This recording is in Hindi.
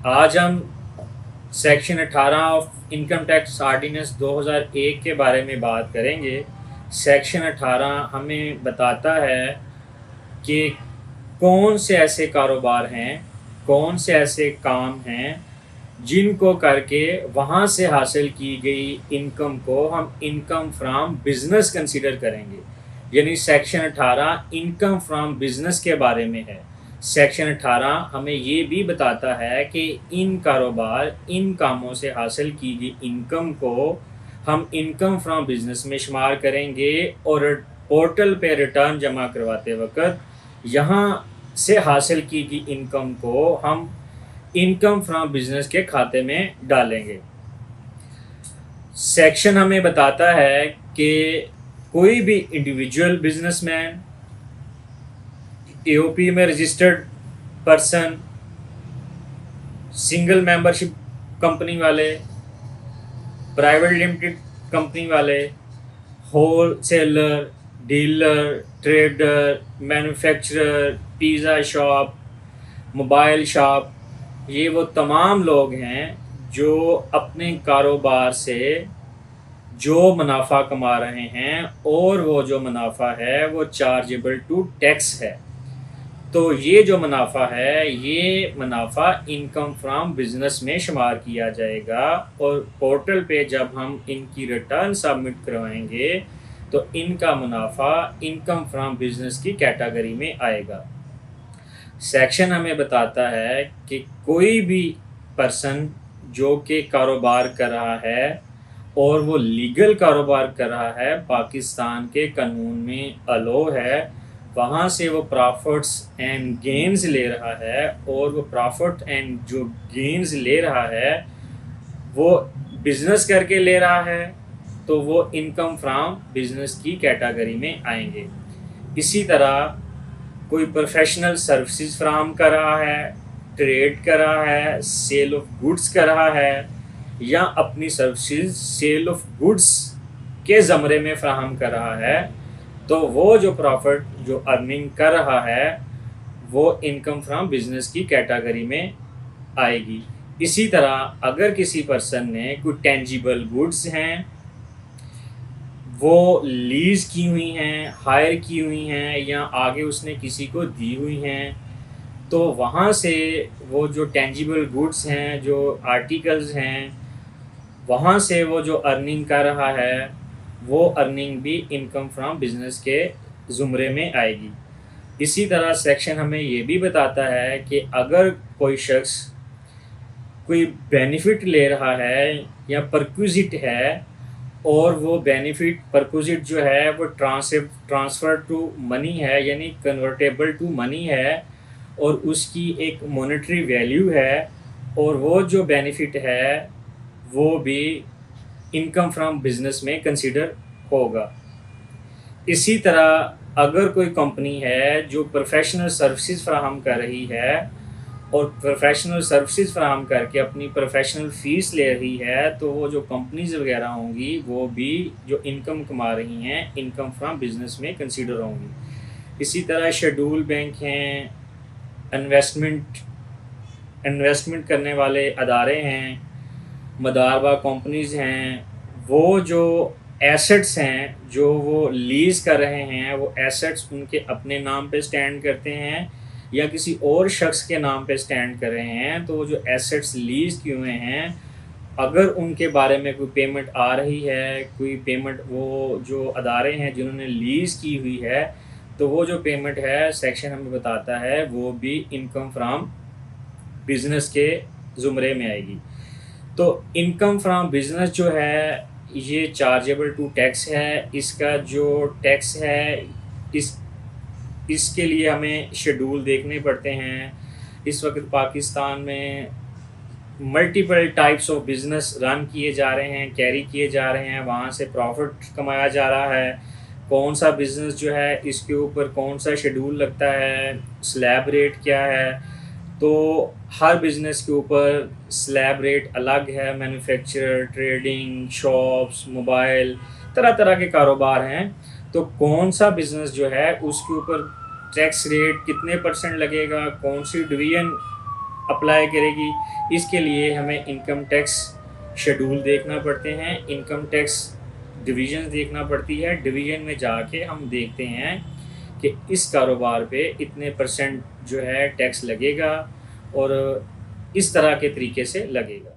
आज हम section 18 of income tax ordinance 2001 के बारे में बात करेंगे। सेक्शन 18 हमें बताता है कि कौन से ऐसे कारोबार हैं, कौन से ऐसे काम हैं जिनको करके वहाँ से हासिल की गई इनकम को हम इनकम फ्रॉम बिजनेस कंसीडर करेंगे। यानी सेक्शन 18 इनकम फ्रॉम बिजनेस के बारे में है। सेक्शन 18 हमें ये भी बताता है कि इन कारोबार, इन कामों से हासिल की गई इनकम को हम इनकम फ्रॉम बिजनेस में शुमार करेंगे और पोर्टल पे रिटर्न जमा करवाते वक्त यहाँ से हासिल की गई इनकम को हम इनकम फ्रॉम बिजनेस के खाते में डालेंगे। सेक्शन हमें बताता है कि कोई भी इंडिविजुअल बिजनेसमैन, एओपी में registered person, single membership company वाले, प्राइवेट लिमिटेड कंपनी वाले, wholesaler, dealer, trader, manufacturer, pizza shop, mobile shop, ये वो तमाम लोग हैं जो अपने कारोबार से जो मुनाफा कमा रहे हैं और वो जो मुनाफा है वो चार्जेबल टू टैक्स है। तो ये जो मुनाफा है, ये मुनाफा इनकम फ्रॉम बिजनेस में शुमार किया जाएगा और पोर्टल पे जब हम इनकी रिटर्न सबमिट करवाएंगे तो इनका मुनाफा इनकम फ्रॉम बिजनेस की कैटेगरी में आएगा। सेक्शन हमें बताता है कि कोई भी पर्सन जो कि कारोबार कर रहा है और वो लीगल कारोबार कर रहा है, पाकिस्तान के कानून में अलो है, वहाँ से वो प्रॉफिट्स एंड गेन्स ले रहा है और वो प्रॉफिट एंड जो गेन्स ले रहा है वो बिजनेस करके ले रहा है, तो वो इनकम फ्रॉम बिजनेस की कैटेगरी में आएंगे। इसी तरह कोई प्रोफेशनल सर्विसेज फ्राहम कर रहा है, ट्रेड कर रहा है, सेल ऑफ गुड्स कर रहा है या अपनी सर्विसेज सेल ऑफ गुड्स के ज़मरे में फ्राहम कर रहा है, तो वो जो प्रॉफिट, जो अर्निंग कर रहा है वो इनकम फ्रॉम बिजनेस की कैटेगरी में आएगी। इसी तरह अगर किसी पर्सन ने कोई टेंजिबल गुड्स हैं, वो लीज़ की हुई हैं, हायर की हुई हैं या आगे उसने किसी को दी हुई हैं, तो वहाँ से वो जो टेंजिबल गुड्स हैं, जो आर्टिकल्स हैं, वहाँ से वो जो अर्निंग कर रहा है वो अर्निंग भी इनकम फ्रॉम बिजनेस के ज़ुमरे में आएगी। इसी तरह सेक्शन हमें ये भी बताता है कि अगर कोई शख्स कोई बेनिफिट ले रहा है या परक्विजिट है और वो बेनिफिट परक्विजिट जो है वो ट्रांसफ़र टू मनी है, यानी कन्वर्टेबल टू मनी है और उसकी एक मॉनेटरी वैल्यू है और वो जो बेनिफिट है वो भी इनकम फ्रॉम बिजनेस में कंसीडर होगा। इसी तरह अगर कोई कंपनी है जो प्रोफेशनल सर्विसेज फ्राहम कर रही है और प्रोफेशनल सर्विसेज फ्राहम करके अपनी प्रोफेशनल फ़ीस ले रही है, तो वो जो कंपनीज वगैरह होंगी वो भी जो इनकम कमा रही हैं इनकम फ्रॉम बिजनेस में कंसीडर होंगी। इसी तरह शेड्यूल बैंक हैं, इन्वेस्टमेंट करने वाले अदारे हैं, मदारबा कंपनीज़ हैं, वो जो एसेट्स हैं जो वो लीज़ कर रहे हैं, वो एसेट्स उनके अपने नाम पे स्टैंड करते हैं या किसी और शख्स के नाम पे स्टैंड कर रहे हैं, तो वो जो एसेट्स लीज़ किए हुए हैं, अगर उनके बारे में कोई पेमेंट आ रही है, कोई पेमेंट वो जो अदारे हैं जिन्होंने लीज़ की हुई है, तो वो जो पेमेंट है सेक्शन हमें बताता है वो भी इनकम फ्रॉम बिजनेस के ज़ुमरे में आएगी। तो इनकम फ्रॉम बिजनेस जो है ये चार्जेबल टू टैक्स है। इसका जो टैक्स है इसके लिए हमें शेड्यूल देखने पड़ते हैं। इस वक्त पाकिस्तान में multiple types of business run किए जा रहे हैं, कैरी किए जा रहे हैं, वहाँ से प्रॉफिट कमाया जा रहा है। कौन सा बिज़नेस जो है इसके ऊपर कौन सा शेड्यूल लगता है, स्लैब रेट क्या है, तो हर बिज़नेस के ऊपर स्लैब रेट अलग है। मैन्युफैक्चरर, ट्रेडिंग, शॉप्स, मोबाइल, तरह तरह के कारोबार हैं, तो कौन सा बिज़नेस जो है उसके ऊपर टैक्स रेट कितने % लगेगा, कौन सी डिवीज़न अप्लाई करेगी। इसके लिए हमें इनकम टैक्स शेड्यूल देखना पड़ते हैं, इनकम टैक्स डिवीज़न देखना पड़ती है। डिवीज़न में जाके हम देखते हैं कि इस कारोबार पे इतने % जो है टैक्स लगेगा और इस तरह के तरीके से लगेगा।